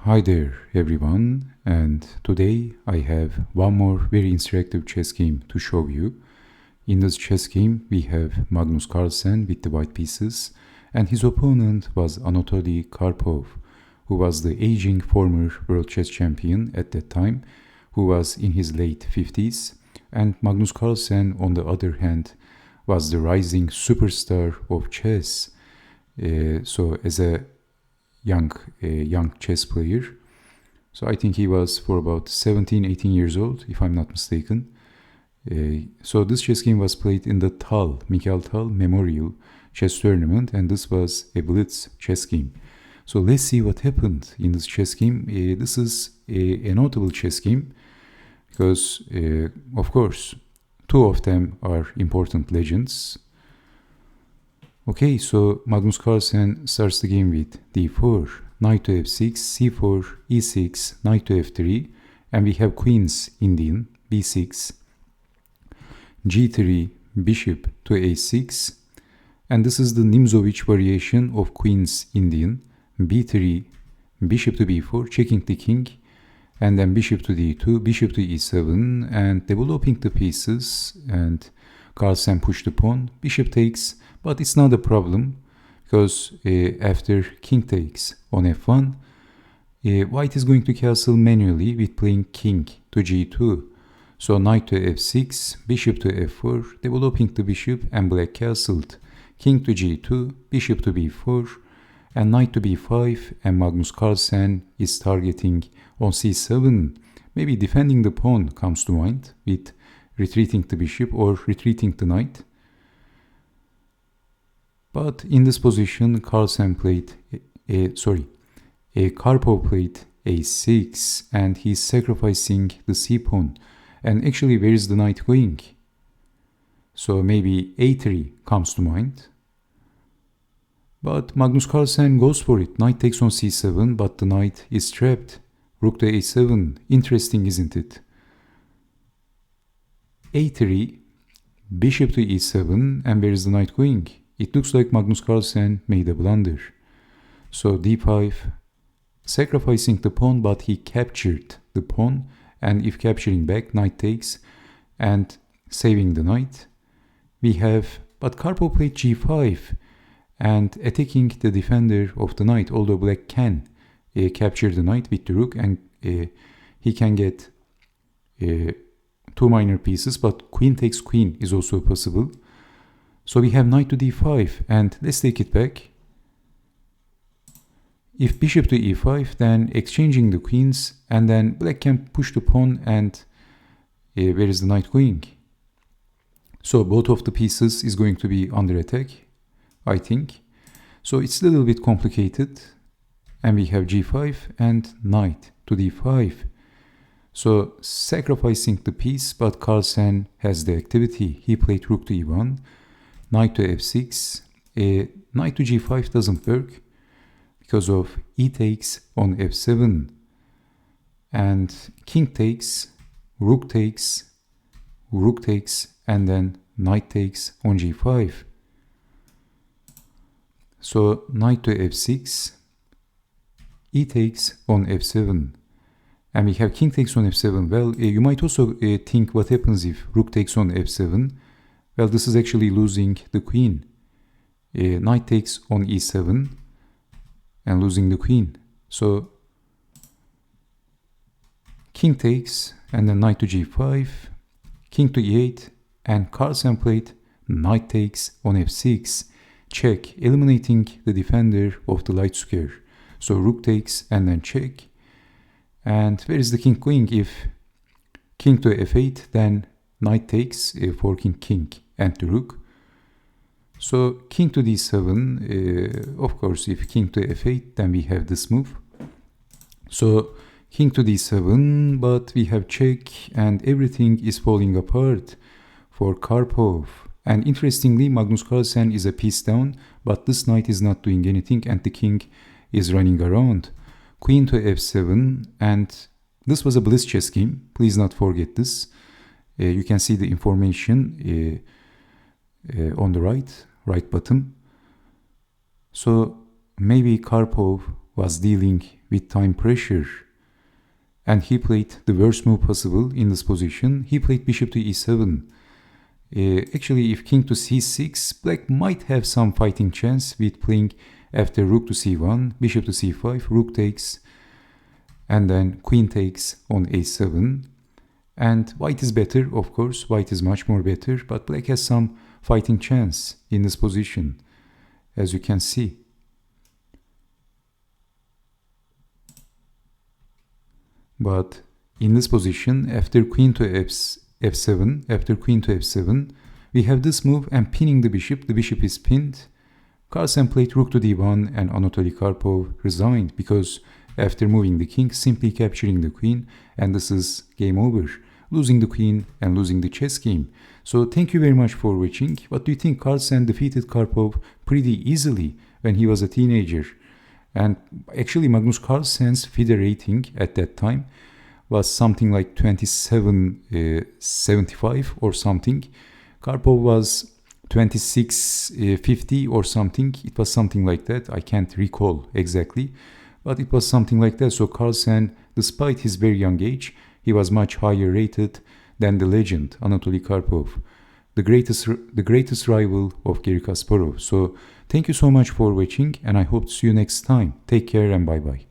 Hi there everyone, and today I have one more very interactive chess game to show you. In this chess game we have Magnus Carlsen with the white pieces, and his opponent was Anatoly Karpov, who was the aging former world chess champion at that time, who was in his late 50s, and Magnus Carlsen on the other hand was the rising superstar of chess. So as a young chess player. So I think he was for about 17-18 years old, if I'm not mistaken. So this chess game was played in the Mikhail Tal Memorial Chess Tournament, and this was a Blitz chess game. So let's see what happened in this chess game. This is a notable chess game because, of course, two of them are important legends. Okay, so Magnus Carlsen starts the game with d4, knight to f6, c4, e6, knight to f3, and we have queens Indian, b6, g3, bishop to a6, and this is the Nimzovich variation of queens Indian, b3, bishop to b4, checking the king, and then bishop to d2, bishop to e7, and developing the pieces, and Carlsen pushed the pawn, bishop takes, but it's not a problem because after king takes on f1, white is going to castle manually with playing king to g2. So knight to f6, bishop to f4, developing the bishop, and black castled. King to g2, bishop to b4, and knight to b5, and Magnus Carlsen is targeting on c7. Maybe defending the pawn comes to mind with retreating the bishop or retreating the knight. But in this position, Karpov played a6, and he's sacrificing the c-pawn. And actually, where is the knight going? So maybe a3 comes to mind. But Magnus Carlsen goes for it. Knight takes on c7, but the knight is trapped. Rook to a7. Interesting, isn't it? a3, bishop to e7, and where is the knight going? It looks like Magnus Carlsen made a blunder. So d5, sacrificing the pawn, but he captured the pawn, and if capturing back, knight takes, and saving the knight. But Karpov played g5, and attacking the defender of the knight, although black can capture the knight with the rook, and he can get two minor pieces, but queen takes queen is also possible. So we have knight to d5, and let's take it back. If bishop to e5, then exchanging the queens, and then black can push the pawn, and where is the knight going? So both of the pieces is going to be under attack, I think. So it's a little bit complicated, and we have g5 and knight to d5. So sacrificing the piece, but Carlsen has the activity. He played rook to e1, knight to f6, knight to g5 doesn't work because of e takes on f7, and king takes, rook takes, and then knight takes on g5. So knight to f6, e takes on f7, and we have king takes on f7. Well, you might also think what happens if rook takes on f7. Well, this is actually losing the queen. Knight takes on e7 and losing the queen. So king takes, and then knight to g5, king to e8, and Carlsen played knight takes on f6, check, eliminating the defender of the light square. So rook takes and then check. And where is the king going? If king to f8, then knight takes, forking king and the rook. So king to d7, of course, if king to f8, then we have this move. So king to d7, but we have check, and everything is falling apart for Karpov. And interestingly, Magnus Carlsen is a piece down, but this knight is not doing anything, and the king is running around. Queen to f7, and this was a Blitz chess game. Please not forget this. You can see the information on the right bottom. So maybe Karpov was dealing with time pressure, and he played the worst move possible in this position. He played bishop to e7. Actually, if king to c6, black might have some fighting chance with playing after rook to c1, bishop to c5, rook takes, and then queen takes on a7. And white is better, of course, white is much more better, but black has some fighting chance in this position, as you can see. But in this position, after queen to f7, we have this move and pinning the bishop is pinned. Carlsen played rook to d1 and Anatoly Karpov resigned because after moving the king, simply capturing the queen, and this is game over, losing the queen and losing the chess game. So thank you very much for watching. What do you think? Carlsen defeated Karpov pretty easily when he was a teenager. And actually Magnus Carlsen's FIDE rating at that time was something like 2775 or something. Karpov was 2650 or something. It was something like that. I can't recall exactly, but it was something like that. So Carlsen, despite his very young age, he was much higher rated than the legend Anatoly Karpov, the greatest rival of Garry Kasparov. So thank you so much for watching, and I hope to see you next time. Take care and bye bye.